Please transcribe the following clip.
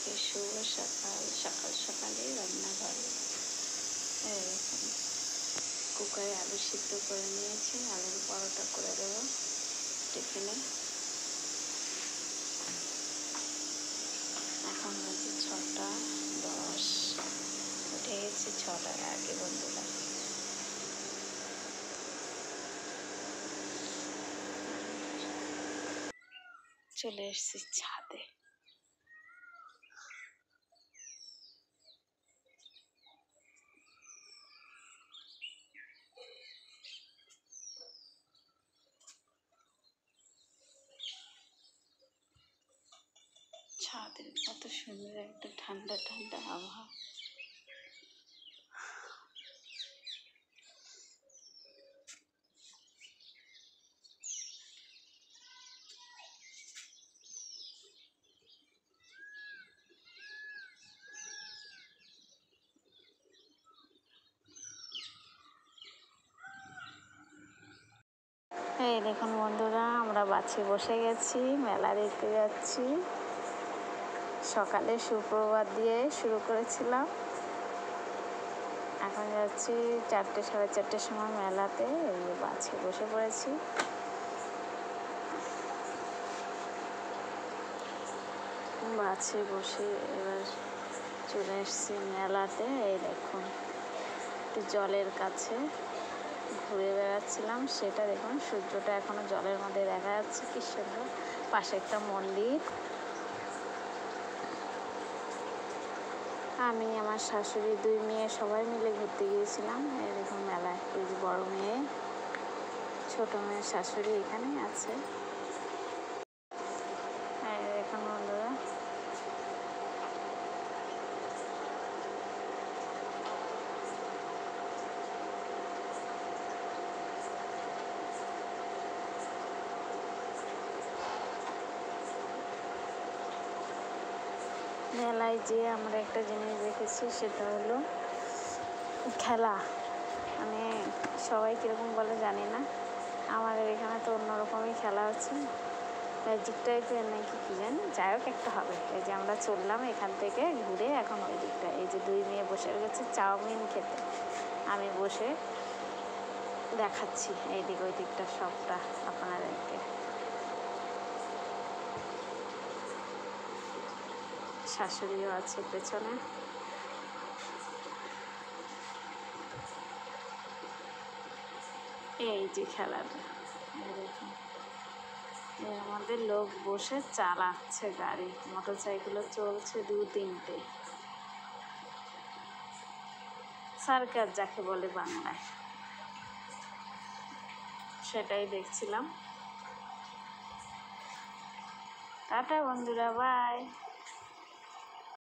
সবাইকে শুভ সকাল। সকাল সকালেই রান্নাঘরে এরকম কুকারে আলু সিদ্ধ করে নিয়েছি, আলুর পরোটা করে দেবো টিফিনে। এখন বাজে 6টা 10, উঠে গেছি 6টার আগে বন্ধুরা। চলে এসেছি ছাদে। ছাদের কত সুন্দর একটা ঠান্ডা ঠান্ডা আবহাওয়া। এই দেখুন বন্ধুরা, আমরা বাছে বসে গেছি, মেলা দেখতে যাচ্ছি। সকালে সুপ্রভাত দিয়ে শুরু করেছিলাম, এখন যাচ্ছি 4টে 4:30 সময় মেলাতে। এই বাছে বসে পড়েছি। বাছে বসে এবার চলে এসেছি মেলাতে। এই দেখুন, একটু জলের কাছে ঘুরে বেড়াচ্ছিলাম, সেটা দেখুন সূর্যটা এখনো জলের মধ্যে দেখা যাচ্ছে, কি সুন্দর। পাশে একটা মন্দির। আমি, আমার শাশুড়ি, 2 মেয়ে সবাই মিলে ঘুরতে গিয়েছিলাম। এই দেখুন মেলায় এই যে বড় মেয়ে, ছোট মেয়ের শাশুড়ি এখানেই আছে। এখন বন্ধুরা মেলায় যে আমরা একটা জিনিস দেখেছি, সেটা হলো খেলা। মানে সবাই কীরকম বলে জানি না, আমাদের এখানে তো অন্যরকমই খেলা হচ্ছে, ম্যাজিক টাইপের নাকি কী জানি, যাই হোক একটা হবে। এই যে আমরা চললাম এখান থেকে ঘুরে এখন ওই দিকটা। এই যে 2 মেয়ে বসে গেছে চাউমিন খেতে, আমি বসে দেখাচ্ছি এই দিক ওই দিকটা সবটা আপনাদেরকে। শাশুড়িও আছে পেছনে। এই যে খেলাটা দেখুন, আমাদের লোক বসে চালাচ্ছে গাড়ি, মোটর সাইকেলও চলছে 2-3টে। সার্কাস যাকে বলে বাংলায়, সেটাই দেখছিলাম। টাটা বন্ধুরা, বাই।